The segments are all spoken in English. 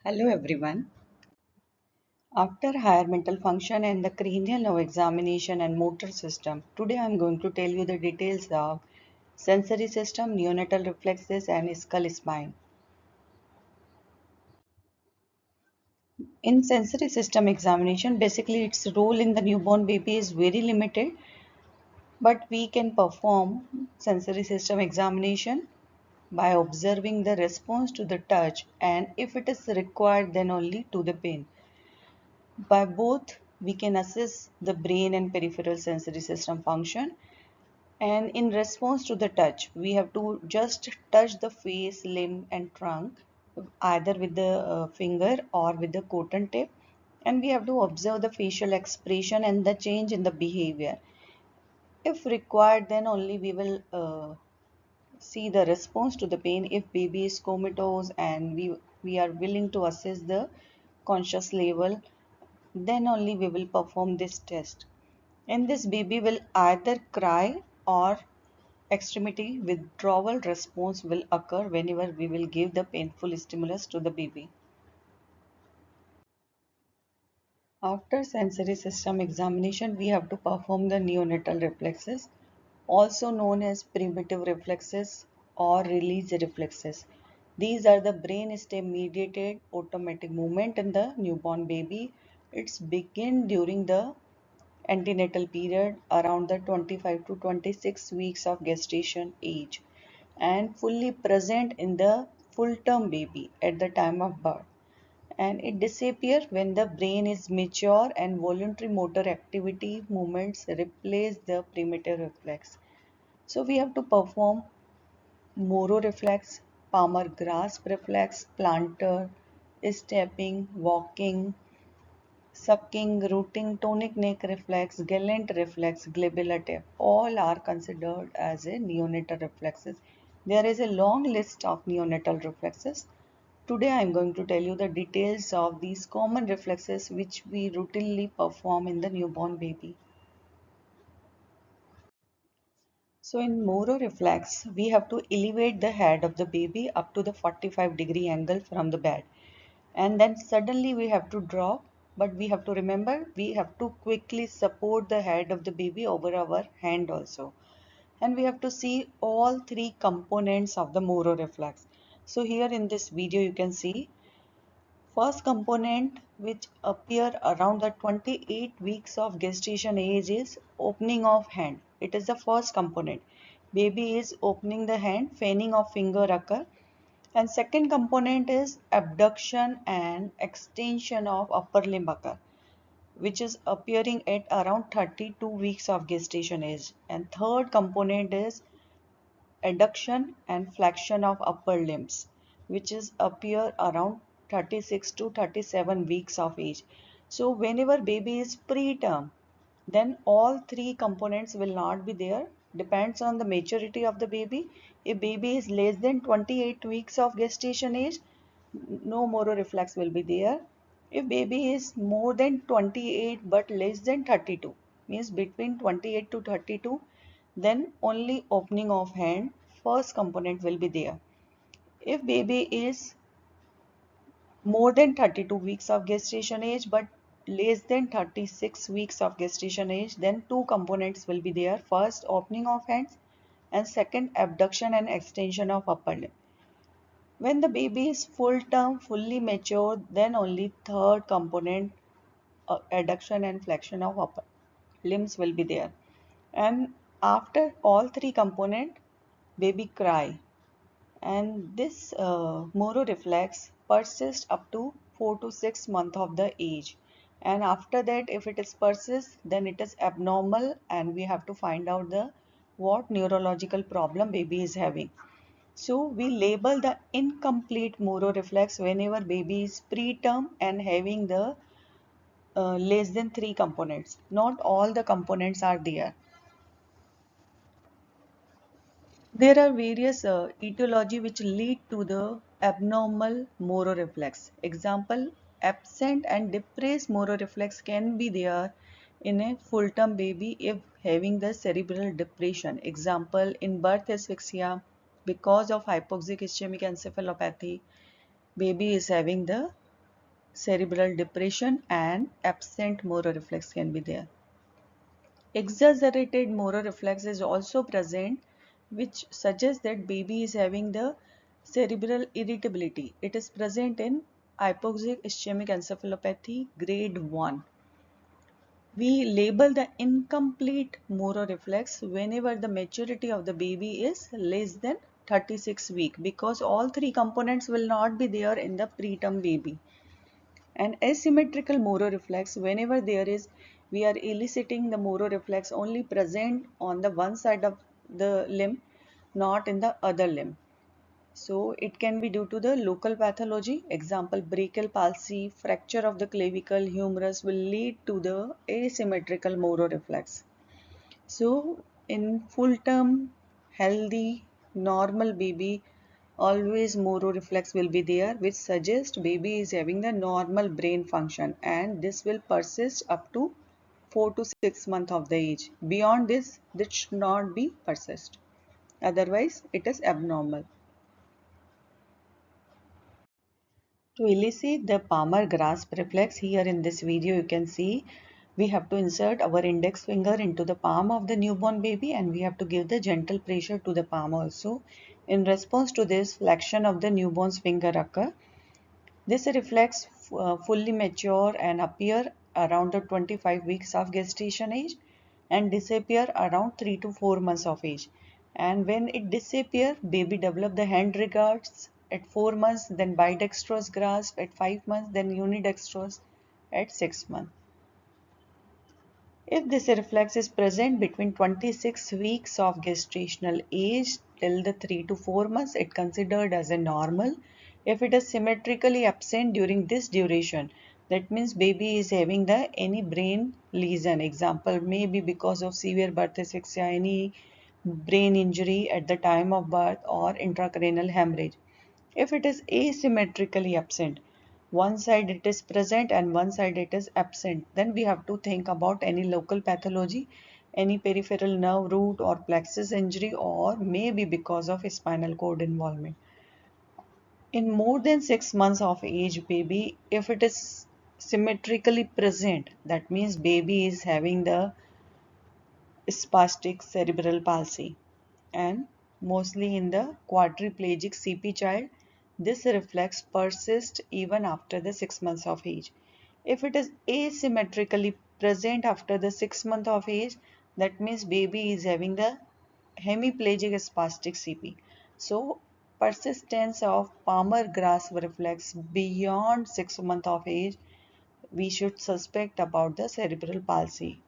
Hello everyone. After higher mental function and the cranial nerve examination and motor system, today I am going to tell you the details of sensory system, neonatal reflexes and skull spine. In sensory system examination, basically its role in the newborn baby is very limited, but we can perform sensory system examination by observing the response to the touch and if it is required then only to the pain. By both, we can assess the brain and peripheral sensory system function. And in response to the touch, we have to just touch the face, limb, and trunk either with the finger or with the cotton tip. And we have to observe the facial expression and the change in the behavior. If required, then only we will see the response to the pain if baby is comatose and we are willing to assess the conscious level, then only we will perform this test. And this baby will either cry or extremity withdrawal response will occur whenever we will give the painful stimulus to the baby. After sensory system examination, we have to perform the neonatal reflexes, also known as primitive reflexes or release reflexes. These are the brainstem mediated automatic movement in the newborn baby. It's begin during the antenatal period around the 25 to 26 weeks of gestation age and fully present in the full term baby at the time of birth, and it disappears when the brain is mature and voluntary motor activity movements replace the primitive reflex. So we have to perform Moro reflex, Palmar grasp reflex, plantar, stepping, walking, sucking, rooting, tonic neck reflex, galant reflex, glabellar all are considered as a neonatal reflexes. There is a long list of neonatal reflexes. Today I am going to tell you the details of these common reflexes which we routinely perform in the newborn baby. So in Moro reflex, we have to elevate the head of the baby up to the 45-degree angle from the bed. And then suddenly we have to drop, but we have to remember we have to quickly support the head of the baby over our hand also. And we have to see all three components of the Moro reflex. So here in this video you can see first component which appear around the 28 weeks of gestation age is opening of hand. It is the first component. Baby is opening the hand, fanning of finger occur. And second component is abduction and extension of upper limb occur, which is appearing at around 32 weeks of gestation age. And third component is adduction and flexion of upper limbs, which is appear around 36 to 37 weeks of age. So whenever baby is preterm, then all three components will not be there. Depends on the maturity of the baby. If baby is less than 28 weeks of gestation age, no Moro reflex will be there. If baby is more than 28 but less than 32, means between 28 to 32, then only opening of hand first component will be there. If baby is more than 32 weeks of gestation age but less than 36 weeks of gestation age, then two components will be there. First opening of hands and second abduction and extension of upper limb. When the baby is full term, fully mature, then only third component, adduction and flexion of upper limbs will be there. And after all three component, baby cry. And this Moro reflex persists up to 4 to 6 months of the age. And after that, if it is persists, then it is abnormal and we have to find out the what neurological problem baby is having. So we label the incomplete Moro reflex whenever baby is preterm and having the less than three components. Not all the components are there. There are various etiology which lead to the abnormal Moro reflex. Example, absent and depressed Moro reflex can be there in a full-term baby if having the cerebral depression. Example, in birth asphyxia, because of hypoxic ischemic encephalopathy, baby is having the cerebral depression, and absent Moro reflex can be there. Exaggerated Moro reflex is also present, which suggests that baby is having the cerebral irritability. It is present in hypoxic ischemic encephalopathy grade 1. We label the incomplete Moro reflex whenever the maturity of the baby is less than 36 weeks, because all three components will not be there in the preterm baby. An asymmetrical Moro reflex, whenever we are eliciting the Moro reflex only present on the one side of the limb, not in the other limb. So it can be due to the local pathology, example brachial palsy, fracture of the clavicle, humerus will lead to the asymmetrical Moro reflex. So in full term, healthy, normal baby, always Moro reflex will be there, which suggests baby is having the normal brain function, and this will persist up to 4 to 6 months of the age. Beyond this should not be persist. Otherwise, it is abnormal. To elicit the Palmar grasp reflex, here in this video you can see we have to insert our index finger into the palm of the newborn baby, and we have to give the gentle pressure to the palm also. In response to this, flexion of the newborn's finger occur. This reflex fully mature and appear around the 25 weeks of gestation age and disappear around 3 to 4 months of age. And when it disappear, baby develop the hand regards at 4 months, then bidextrous grasp at 5 months, then unidextrous at 6 months. If this reflex is present between 26 weeks of gestational age till the 3 to 4 months, it considered as a normal. If it is symmetrically absent during this duration, that means baby is having the any brain lesion. Example, maybe because of severe birth asphyxia, any brain injury at the time of birth, or intracranial hemorrhage. If it is asymmetrically absent, one side it is present and one side it is absent, then we have to think about any local pathology, any peripheral nerve root or plexus injury, or maybe because of spinal cord involvement. In more than 6 months of age baby, if it is symmetrically present, that means baby is having the spastic cerebral palsy, and mostly in the quadriplegic CP child, this reflex persists even after the 6 months of age. If it is asymmetrically present after the 6 month of age, that means baby is having the hemiplegic spastic CP. So persistence of Palmar grasp reflex beyond 6 month of age, we should suspect about the cerebral palsy.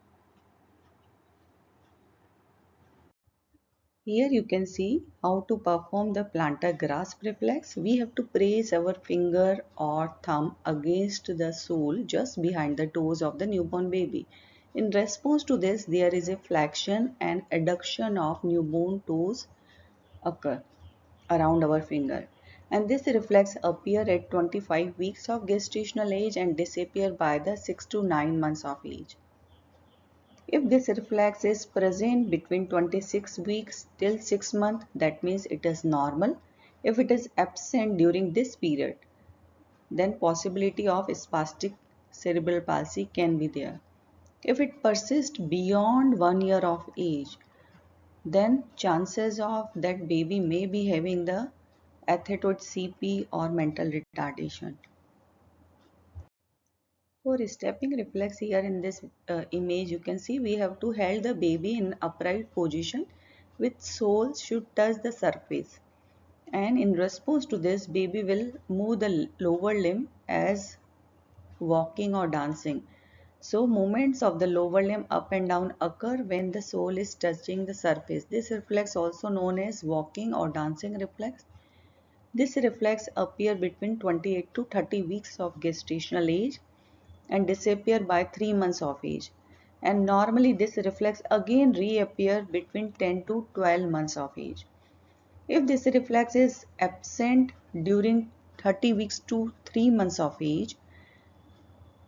Here you can see how to perform the plantar grasp reflex. We have to place our finger or thumb against the sole just behind the toes of the newborn baby. In response to this, there is a flexion and adduction of newborn toes occur around our finger. And this reflex appear at 25 weeks of gestational age and disappear by the 6 to 9 months of age. If this reflex is present between 26 weeks till 6 months, that means it is normal. If it is absent during this period, then possibility of spastic cerebral palsy can be there. If it persists beyond 1 year of age, then chances of that baby may be having the athetoid CP or mental retardation. For stepping reflex, here in this image you can see we have to hold the baby in upright position with soles should touch the surface, and in response to this baby will move the lower limb as walking or dancing. So movements of the lower limb up and down occur when the sole is touching the surface. This reflex also known as walking or dancing reflex. This reflex appear between 28 to 30 weeks of gestational age and disappear by 3 months of age. And normally this reflex again reappear between 10 to 12 months of age. If this reflex is absent during 30 weeks to 3 months of age,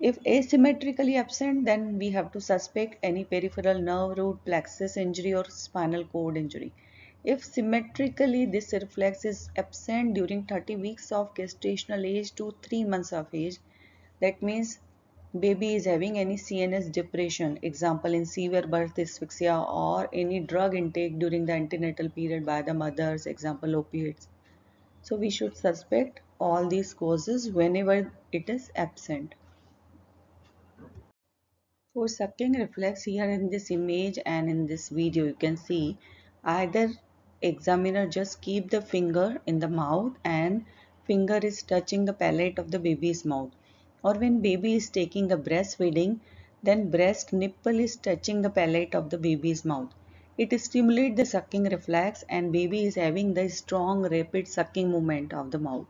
if asymmetrically absent, then we have to suspect any peripheral nerve root, plexus injury or spinal cord injury. If symmetrically this reflex is absent during 30 weeks of gestational age to 3 months of age, That means baby is having any CNS depression, example in severe birth asphyxia, or any drug intake during the antenatal period by the mothers, example opiates. So we should suspect all these causes whenever it is absent. For sucking reflex, here in this image and in this video you can see either examiner just keep the finger in the mouth and finger is touching the palate of the baby's mouth, or when baby is taking the breastfeeding, then breast nipple is touching the palate of the baby's mouth. It stimulates the sucking reflex and baby is having the strong rapid sucking movement of the mouth.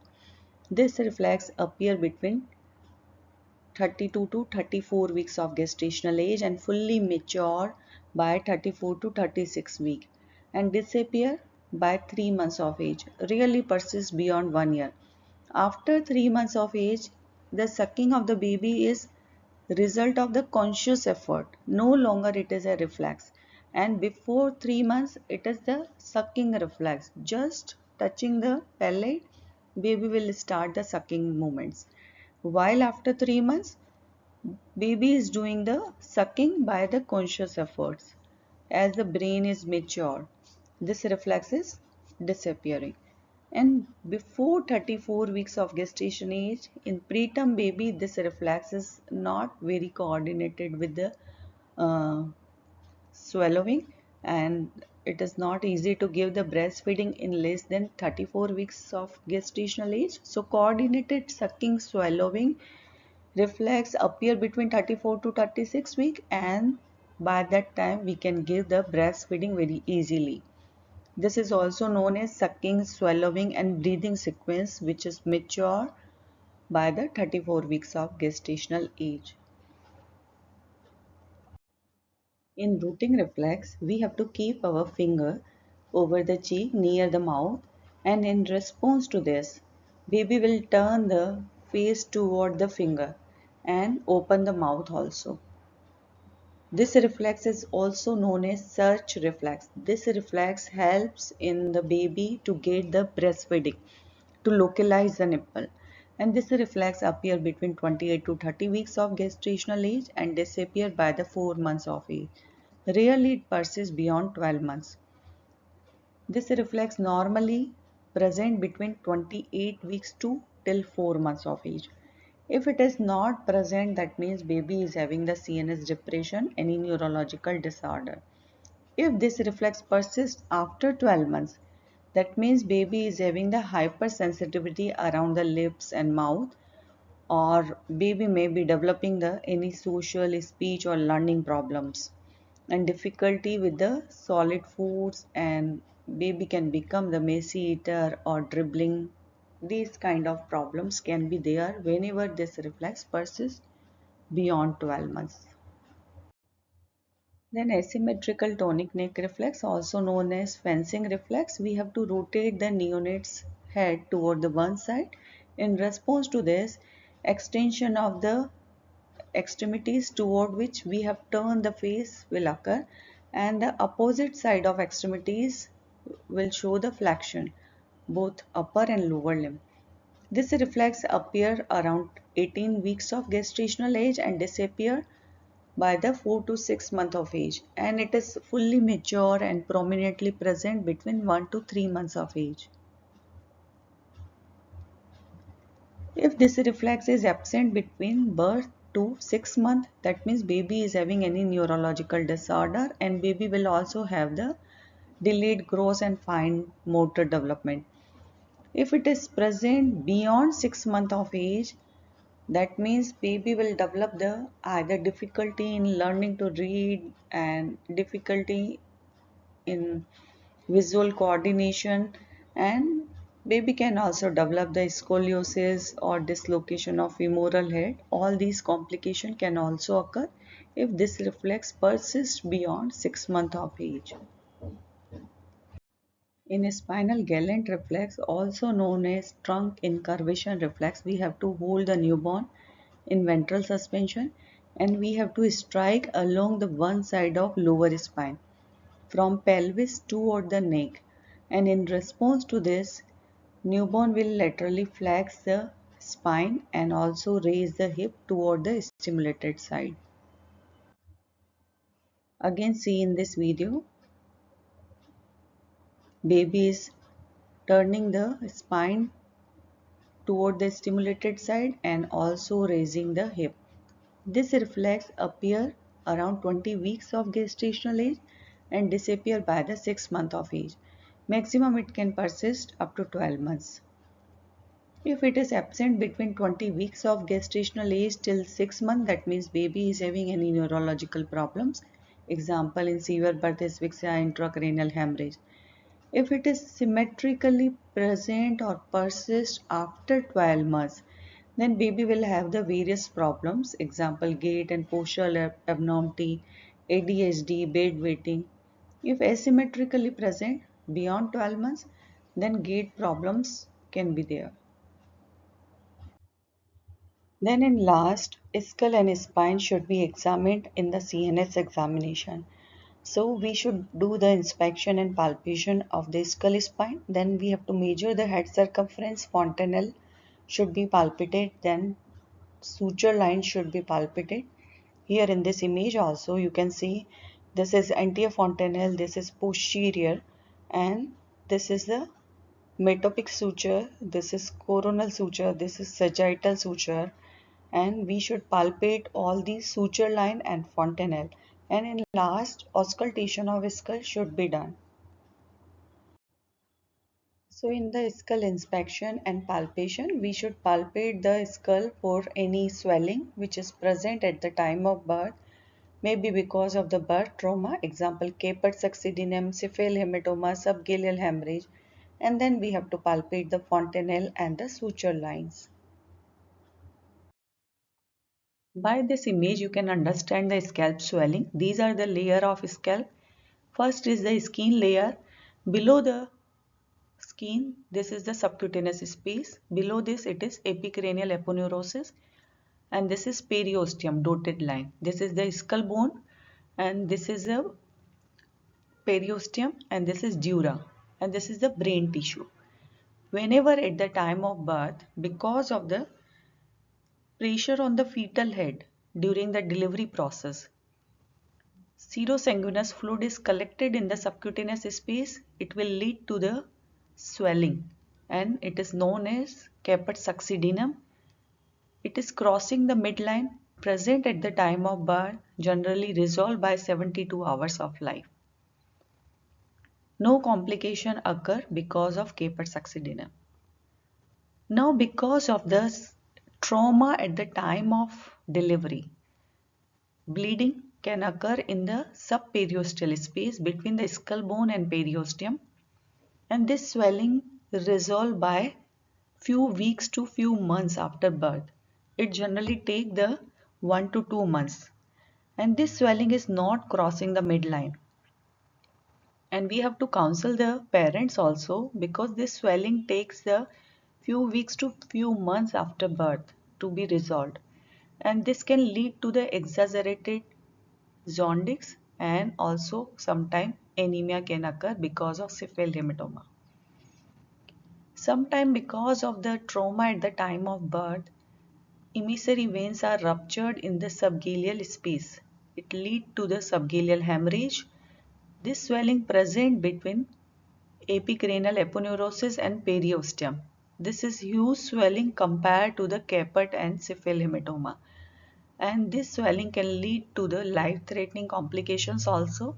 This reflex appear between 32 to 34 weeks of gestational age and fully mature by 34 to 36 weeks and disappear by 3 months of age, really persists beyond 1 year. After 3 months of age, the sucking of the baby is result of the conscious effort, no longer it is a reflex, and before 3 months it is the sucking reflex, just touching the palate baby will start the sucking movements, while after 3 months baby is doing the sucking by the conscious efforts. As the brain is mature, this reflex is disappearing. And before 34 weeks of gestation age, in preterm baby, this reflex is not very coordinated with the uh, swallowing, and it is not easy to give the breastfeeding in less than 34 weeks of gestational age. So coordinated sucking swallowing reflex appear between 34 to 36 weeks, and by that time we can give the breastfeeding very easily. This is also known as sucking, swallowing and breathing sequence, which is mature by the 34 weeks of gestational age. In rooting reflex, we have to keep our finger over the cheek near the mouth, and in response to this, baby will turn the face toward the finger and open the mouth also. This reflex is also known as search reflex. This reflex helps in the baby to get the breastfeeding, to localize the nipple. And this reflex appear between 28 to 30 weeks of gestational age and disappear by the 4 months of age. Rarely it persists beyond 12 months. This reflex normally present between 28 weeks to till 4 months of age. If it is not present, that means baby is having the CNS depression, any neurological disorder. If this reflex persists after 12 months, that means baby is having the hypersensitivity around the lips and mouth, or baby may be developing the any social, speech or learning problems and difficulty with the solid foods, and baby can become the messy eater or dribbling. These kind of problems can be there whenever this reflex persists beyond 12 months. Then asymmetrical tonic neck reflex, also known as fencing reflex, we have to rotate the neonate's head toward the one side. In response to this, extension of the extremities toward which we have turned the face will occur, and the opposite side of extremities will show the flexion, both upper and lower limb. This reflex appear around 18 weeks of gestational age and disappear by the 4 to 6 month of age, and it is fully mature and prominently present between 1 to 3 months of age. If this reflex is absent between birth to 6 months, that means baby is having any neurological disorder, and baby will also have the delayed growth and fine motor development. If it is present beyond 6 months of age, that means baby will develop the either difficulty in learning to read and difficulty in visual coordination, and baby can also develop the scoliosis or dislocation of femoral head. All these complications can also occur if this reflex persists beyond 6 months of age. In spinal galant reflex, also known as trunk incurvation reflex, we have to hold the newborn in ventral suspension and we have to strike along the one side of lower spine from pelvis toward the neck, and in response to this, newborn will laterally flex the spine and also raise the hip toward the stimulated side. Again, see in this video, baby is turning the spine toward the stimulated side and also raising the hip. This reflex appear around 20 weeks of gestational age and disappear by the 6th month of age. Maximum it can persist up to 12 months. If it is absent between 20 weeks of gestational age till 6 months, that means baby is having any neurological problems. Example in severe birth asphyxia, intracranial hemorrhage. If it is symmetrically present or persists after 12 months, then baby will have the various problems. Example, gait and postural abnormality, ADHD, bed waiting. If asymmetrically present beyond 12 months, then gait problems can be there. Then in last, skull and spine should be examined in the CNS examination. So we should do the inspection and palpation of the skull spine. Then we have to measure the head circumference. Fontanel should be palpated. Then suture line should be palpated. Here in this image also you can see this is anterior fontanel, this is posterior, and this is the metopic suture, this is coronal suture, this is sagittal suture, and we should palpate all these suture line and fontanel, and in last auscultation of skull should be done. So in the skull inspection and palpation, we should palpate the skull for any swelling which is present at the time of birth, maybe because of the birth trauma, example Caput succedaneum, cephal hematoma, subgaleal hemorrhage, and then we have to palpate the fontanelle and the suture lines. By this image you can understand the scalp swelling. These are the layer of scalp. First is the skin layer. Below the skin, this is the subcutaneous space. Below this it is epicranial aponeurosis, and this is periosteum dotted line. This is the skull bone, and this is a periosteum, and this is dura, and this is the brain tissue. Whenever at the time of birth, because of the pressure on the fetal head during the delivery process, serosanguinous fluid is collected in the subcutaneous space, it will lead to the swelling, and it is known as caput succedaneum. It is crossing the midline, present at the time of birth, generally resolved by 72 hours of life. No complication occur because of caput succedaneum. Now because of the trauma at the time of delivery, bleeding can occur in the subperiosteal space between the skull bone and periosteum, and this swelling resolve by few weeks to few months after birth. It generally take the 1 to 2 months, and this swelling is not crossing the midline. And we have to counsel the parents also, because this swelling takes the few weeks to few months after birth to be resolved, and this can lead to the exaggerated jaundice, and also sometimes anemia can occur because of cephal hematoma. Sometimes because of the trauma at the time of birth, emissary veins are ruptured in the subgaleal space. It leads to the subgaleal hemorrhage. This swelling present between epicranial aponeurosis and periosteum. This is huge swelling compared to the caput and cephal hematoma. And this swelling can lead to the life-threatening complications also.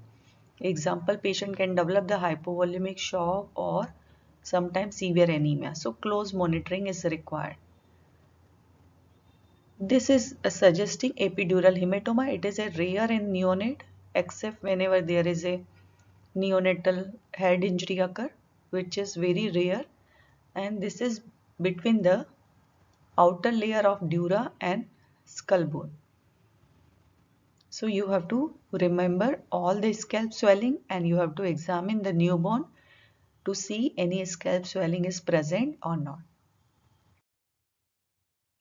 Example, patient can develop the hypovolemic shock or sometimes severe anemia. So close monitoring is required. This is suggesting epidural hematoma. It is a rare in neonate, except whenever there is a neonatal head injury occur, which is very rare, and this is between the outer layer of dura and skull bone. So you have to remember all the scalp swelling, and you have to examine the newborn to see any scalp swelling is present or not.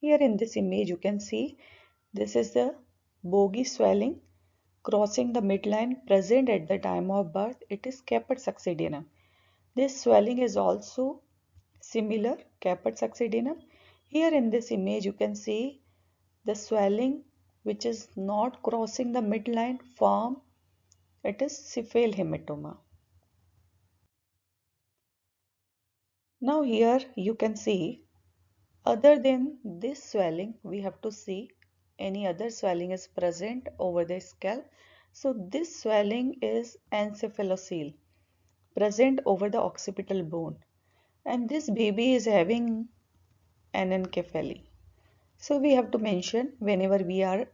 Here in this image you can see this is the bogey swelling crossing the midline present at the time of birth. It is caput succedaneum. This swelling is also similar caput succedaneum. Here in this image you can see the swelling which is not crossing the midline form. It is cephale hematoma. Now here you can see, other than this swelling, we have to see any other swelling is present over the scalp. So this swelling is encephalocele, present over the occipital bone. And this baby is having anencephaly. So we have to mention whenever we are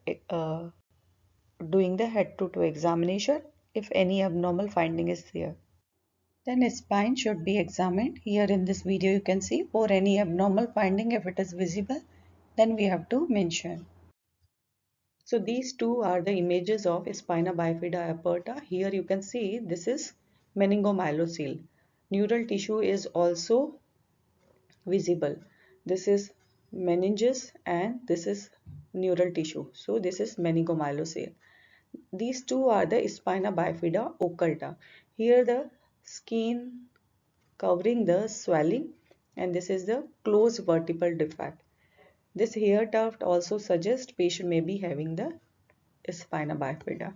doing the head-to-toe examination, if any abnormal finding is there. Then spine should be examined. Here in this video you can see for any abnormal finding, if it is visible, then we have to mention. So these two are the images of spina bifida aperta. Here you can see this is meningomyelocele. Neural tissue is also visible. This is meninges and this is neural tissue. So this is meningomyelocele. These two are the spina bifida occulta. Here the skin covering the swelling, and this is the closed vertebral defect. This hair tuft also suggests patient may be having the spina bifida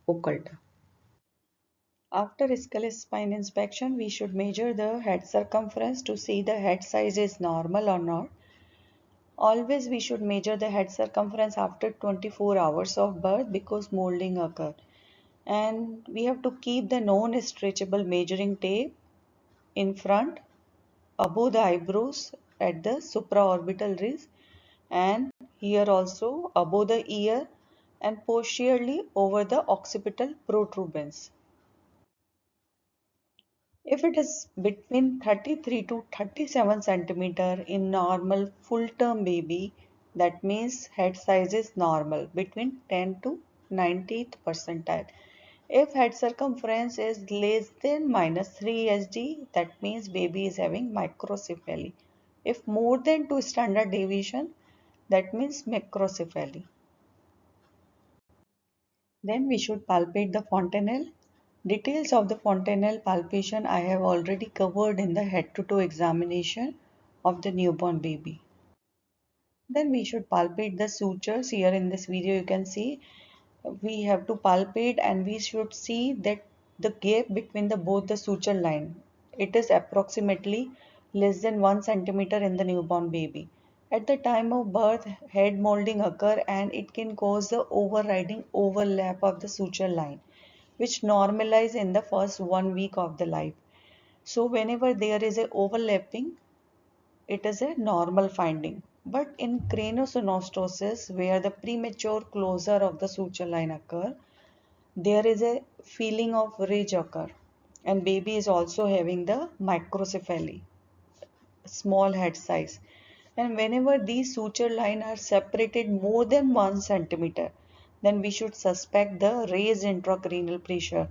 occulta. After skull spine inspection, we should measure the head circumference to see the head size is normal or not. Always we should measure the head circumference after 24 hours of birth because molding occurs. And we have to keep the non-stretchable measuring tape in front, above the eyebrows at the supraorbital ridge, and here also above the ear and posteriorly over the occipital protuberance. If it is between 33 to 37 centimeter in normal full-term baby, that means head size is normal between 10 to 90th percentile. If head circumference is less than -3 SD, that means baby is having microcephaly. If more than 2 standard deviation, that means macrocephaly. Then we should palpate the fontanelle. Details of the fontanelle palpation I have already covered in the head-to-toe examination of the newborn baby. Then we should palpate the sutures. Here in this video you can see we have to palpate and we should see that the gap between the both the suture line, it is approximately less than 1 centimeter in the newborn baby. At the time of birth, head molding occur and it can cause the overriding overlap of the suture line, which normalize in the first 1 week of the life. So whenever there is a overlapping, it is a normal finding. But in craniosynostosis, where the premature closure of the suture line occur, there is a feeling of ridge occur, and baby is also having the microcephaly, small head size. And whenever these suture line are separated more than 1 centimeter, then we should suspect the raised intracranial pressure,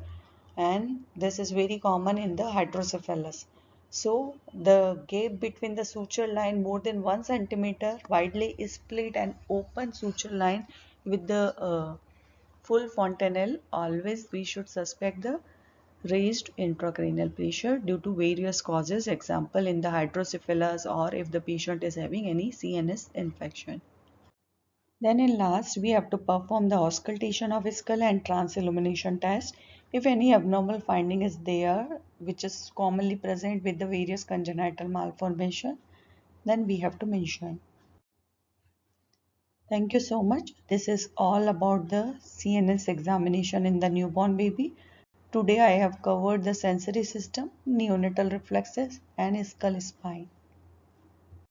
and this is very common in the hydrocephalus. So the gap between the suture line more than 1 centimeter, widely split and open suture line with the full fontanelle, always we should suspect the raised intracranial pressure due to various causes, example in the hydrocephalus or if the patient is having any CNS infection. Then in last, we have to perform the auscultation of skull and transillumination test. If any abnormal finding is there, which is commonly present with the various congenital malformation, then we have to mention. Thank you so much. This is all about the CNS examination in the newborn baby. Today I have covered the sensory system, neonatal reflexes and skull spine.